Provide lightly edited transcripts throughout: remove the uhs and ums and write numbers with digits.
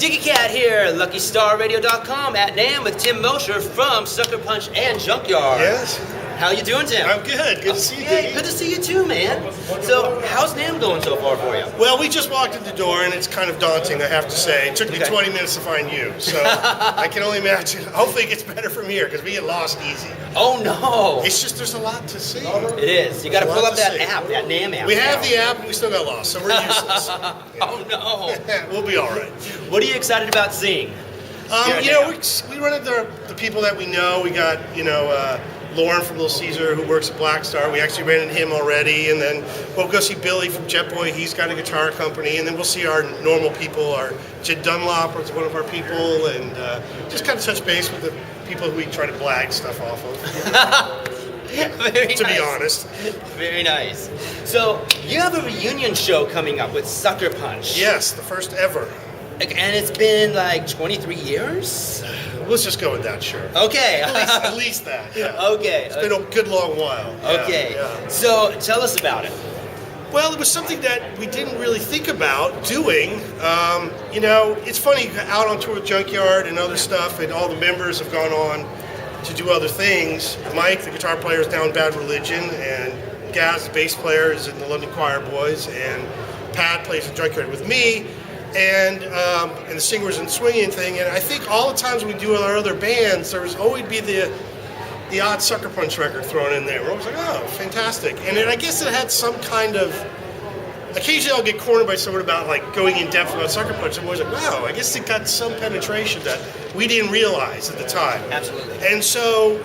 DiggyCat here, LuckyStarRadio.com at NAMM with Tim Mosher from Suckerpunch and Junkyard. Yes. How you doing, Tim? I'm good. Good to see you, Yeah, Diggy. good to see you too, man. So, how's NAMM going so far for you? Well, we just walked in the door, and it's kind of daunting, I have to say. It took me 20 minutes to find you, so I can only imagine. Hopefully it gets better from here, because we get lost easy. Oh, no. It's just there's a lot to see. It is. You got to pull up that app, that NAMM app. We have the app, and we still got lost, so we're useless. Oh, no. We'll be all right. What are you excited about seeing? We run into the people that we know. We got, Lauren from Little Caesar, who works at Black Star. We actually ran into him already, and then we'll go see Billy from Jet Boy. He's got a guitar company, and then we'll see our normal people. Our Jed Dunlop is one of our people, and just kind of touch base with the people who we try to blag stuff off of. To be honest. Very nice. So you have a reunion show coming up with Suckerpunch. Yes, the first ever. And it's been like 23 years? Let's just go with that, sure. Okay. At least that, yeah. Okay. It's been a good long while. Okay. Yeah. So tell us about it. Well, it was something that we didn't really think about doing. It's funny, out on tour with Junkyard and other stuff, and all the members have gone on to do other things. Mike, the guitar player, is now in Bad Religion, and Gaz, the bass player, is in the London Choir Boys, and Pat plays in Junkyard with me. And the singers and swinging thing, and I think all the times we do with our other bands, there was always be the odd Suckerpunch record thrown in there. We're always like, oh, fantastic. And then I guess it had some kind of. Occasionally, I'll get cornered by someone about like going in depth about Suckerpunch. I'm always like, wow, I guess it got some penetration that we didn't realize at the time. Absolutely. And so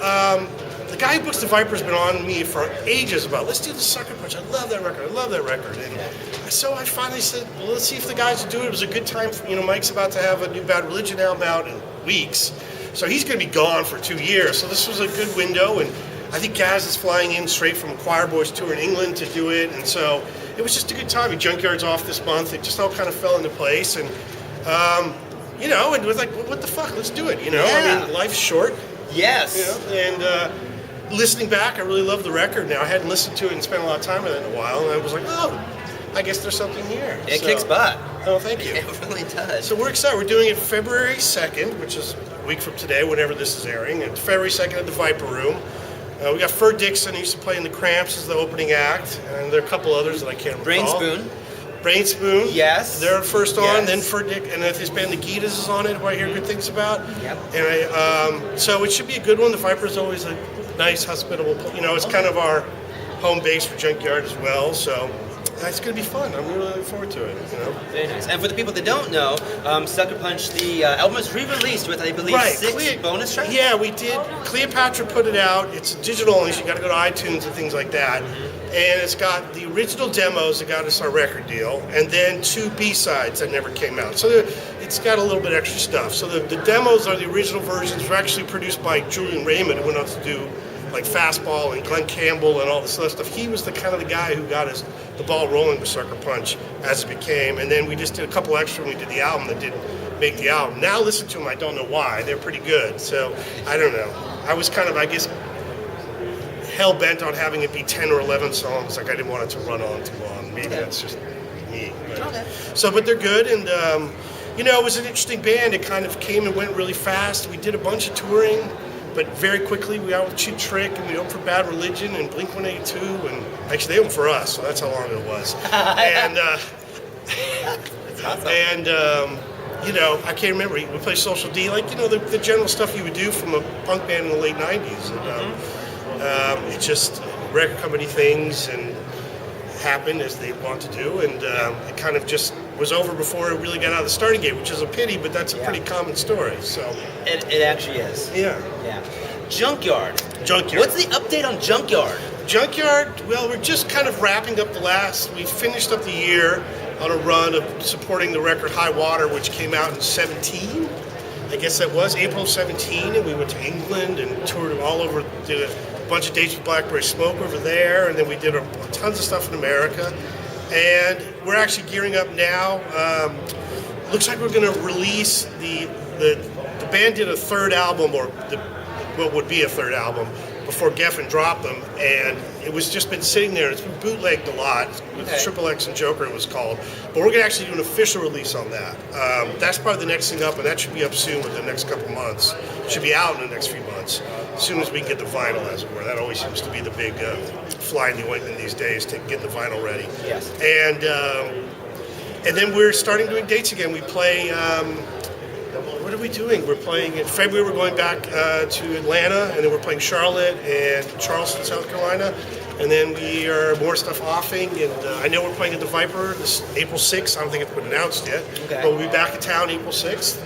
the guy who books the Viper's been on me for ages about, let's do the Suckerpunch. I love that record. And so I finally said, well, let's see if the guys will do it. It was a good time. Mike's about to have a new Bad Religion album out in weeks. So he's going to be gone for 2 years. So this was a good window. And I think Gaz is flying in straight from a Choir Boys tour in England to do it. And so it was just a good time. Junkyard's off this month. It just all kind of fell into place. And, and it was like, well, what the fuck? Let's do it. Yeah. I mean, life's short. Yes. And listening back, I really love the record now. I hadn't listened to it and spent a lot of time with it in a while. And I was like, oh, I guess there's something here. It kicks butt. Oh, thank you. It really does. So we're excited. We're doing it February 2nd, which is a week from today, whenever this is airing. It's February 2nd at the Viper Room. We got Fur Dixon, who used to play in the Cramps, as the opening act. And there are a couple others that I can't recall. Brain Spoon. Yes. They're first on. Yes. Then Fur Dick, and his band The Gitas is on it, who I hear good things about. Yep. And so it should be a good one. The Viper's always a nice, hospitable, it's kind of our home base for Junkyard as well. So it's going to be fun. I'm really looking forward to it. Very nice. And for the people that don't know, Suckerpunch, the album is re-released with, I believe, 6 bonus tracks? Yeah, we did. Cleopatra put it out. It's digital only, so you got to go to iTunes and things like that. And it's got the original demos that got us our record deal, and then 2 B-sides that never came out. So it's got a little bit extra stuff. So the demos are the original versions, were actually produced by Julian Raymond, who went on to do like Fastball and Glenn Campbell and all this other stuff. He was the kind of the guy who got the ball rolling with Suckerpunch as it became. And then we just did a couple extra when we did the album that didn't make the album. Now listen to them, I don't know why. They're pretty good. So I don't know. I was kind of, I guess, hell-bent on having it be 10 or 11 songs. Like I didn't want it to run on too long. Maybe that's just me. But they're good. And, it was an interesting band. It kind of came and went really fast. We did a bunch of touring. But very quickly, we out with Cheap Trick, and we opened for Bad Religion and Blink-182, and actually they opened for us, so that's how long it was. And that's awesome. And I can't remember. We played Social D, the general stuff you would do from a punk band in the late '90s. And it's just record company things and happened as they want to do, and it kind of just was over before it really got out of the starting gate, which is a pity, but that's a pretty common story. So it actually is. Yeah. Junkyard. What's the update on Junkyard? Junkyard, well, we're just kind of wrapping up we finished up the year on a run of supporting the record High Water, which came out in 17. I guess that was April of 17, and we went to England and toured all over, did a bunch of dates with Blackberry Smoke over there, and then we did tons of stuff in America. And we're actually gearing up now. Looks like we're going to release the band did a third album, or what would be a third album, before Geffen dropped them, and it was just been sitting there. It's been bootlegged a lot with Triple X and Joker, it was called. But we're going to actually do an official release on that. That's probably the next thing up, and that should be up soon within the next couple months. Should be out in the next few months, as soon as we can get the vinyl, as it were. That always seems to be the big fly in the ointment these days, to get the vinyl ready. Yes. And then we're starting doing dates again. We play. What are we doing? We're playing in February. We're going back to Atlanta, and then we're playing Charlotte and Charleston, South Carolina, and then we are more stuff offing. And I know we're playing at the Viper this April 6th. I don't think it's been announced yet, but we'll be back in town April 6th,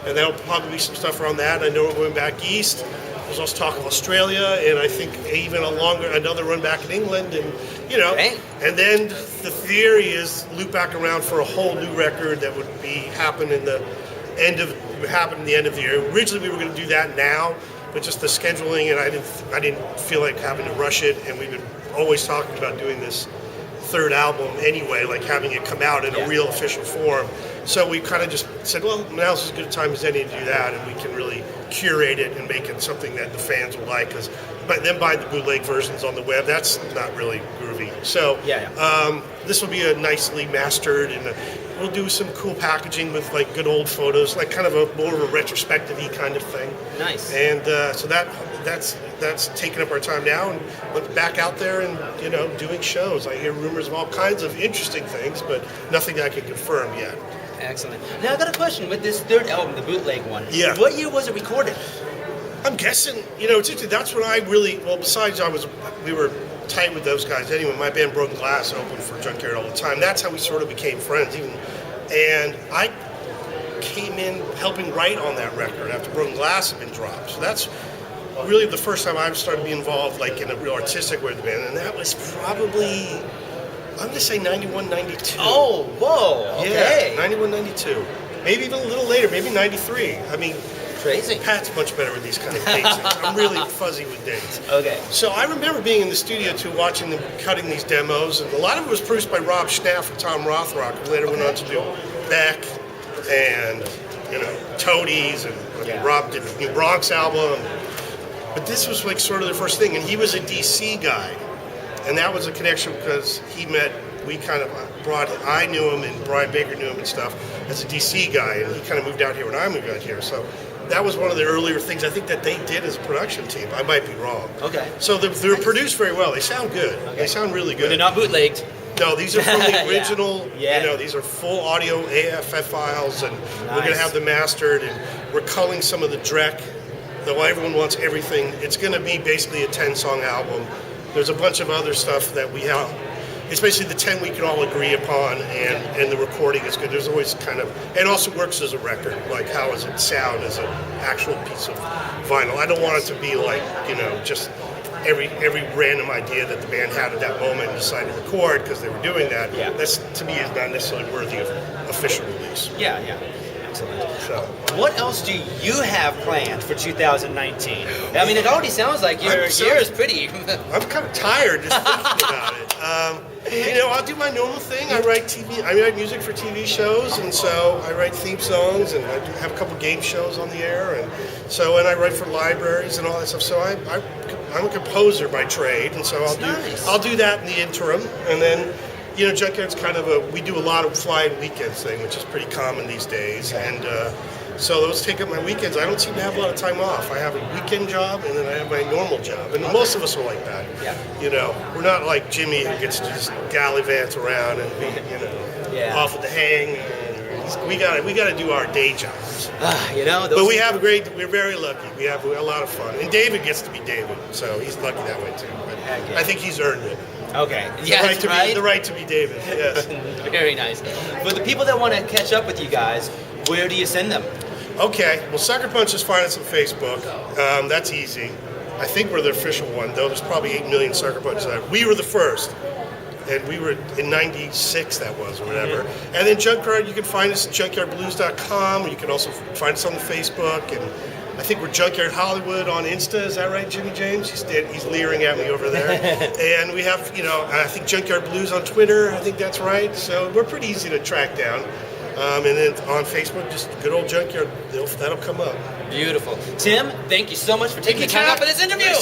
and that'll probably be some stuff around that. I know we're going back east. There's also talk of Australia, and I think even another run back in England, and and then the theory is loop back around for a whole new record that would happen in the end of the year. Originally, we were going to do that now, but just the scheduling, and I didn't feel like having to rush it. And we've been always talking about doing this third album anyway, like having it come out in a real official form. So we kind of just said, well, now's as good a time as any to do that, and we can really curate it and make it something that the fans will like. But then buying the bootleg versions on the web, that's not really groovy. So this will be a nicely mastered, and we'll do some cool packaging with like good old photos, like kind of more of a retrospective-y kind of thing. Nice. And so that's taking up our time now, and we're back out there and doing shows. I hear rumors of all kinds of interesting things, but nothing that I can confirm yet. Excellent. Now I got a question with this third album, the bootleg one. Yeah. What year was it recorded? I'm guessing, it's interesting. That's when I really, besides we were tight with those guys anyway. My band Broken Glass opened for Junkyard all the time. That's how we sort of became friends. And I came in helping write on that record after Broken Glass had been dropped. So that's really the first time I started to be involved like in a real artistic way with the band. And that was probably, I'm going to say 91, 92. Oh, whoa. Okay. Yeah, 91, 92. Maybe even a little later, maybe 93. I mean, crazy. Pat's much better with these kind of dates. I'm really fuzzy with dates. Okay. So I remember being in the studio too, watching them cutting these demos, and a lot of it was produced by Rob Schnapp and Tom Rothrock, who later went on to do Beck and Toadies, and Rob did the New Bronx album. But this was like sort of the first thing, and he was a DC guy, and that was a connection because I knew him and Brian Baker knew him and stuff as a DC guy, and he kind of moved out here when I moved out here. So that was one of the earlier things I think that they did as a production team. I might be wrong. Okay. So they're produced very well. They sound good. Okay. They sound really good. They're not bootlegged. No, these are from the original. These are full audio AFF files, and we're going to have them mastered, and we're culling some of the Drek. Though everyone wants everything, it's going to be basically a 10-song album. There's a bunch of other stuff that we have. It's basically the 10 we can all agree upon, and the recording is good. There's always and also works as a record. Like, how does it sound as an actual piece of vinyl? I don't want it to be like, just every random idea that the band had at that moment and decided to record because they were doing that. Yeah. That's, to me, is not necessarily worthy of official release. Yeah. Excellent. So, what else do you have planned for 2019? I mean, it already sounds like your year is pretty. I'm kind of tired just thinking about it. I'll do my normal thing. I write music for TV shows, and so I write theme songs, and I have a couple game shows on the air, and I write for libraries and all that stuff. So I'm a composer by trade, and so I'll do that in the interim, and then. Junkyard's we do a lot of flying weekends thing, which is pretty common these days. And so those take up my weekends. I don't seem to have a lot of time off. I have a weekend job, and then I have my normal job. And most of us are like that. Yeah. We're not like Jimmy, who gets to just gallivant around and be, off at the hang. We gotta do our day jobs. But we're very lucky. We have a lot of fun. And David gets to be David, so he's lucky that way too. But I think he's earned it. Okay. Yeah, the right to be David. Yes. Very nice. For the people that want to catch up with you guys, where do you send them? Okay. Well, Suckerpunch is find us on Facebook. That's easy. I think we're the official one, though. There's probably 8 million Suckerpunches out. We were the first. And we were in 96, that was, or whatever. Mm-hmm. And then Junkyard, you can find us at junkyardblues.com. You can also find us on the Facebook, and I think we're Junkyard Hollywood on Insta. Is that right, Jimmy James? He's leering at me over there. And we have, I think Junkyard Blues on Twitter. I think that's right. So we're pretty easy to track down. And then on Facebook, just good old Junkyard. That'll come up. Beautiful. Tim, thank you so much for taking the time out for this interview.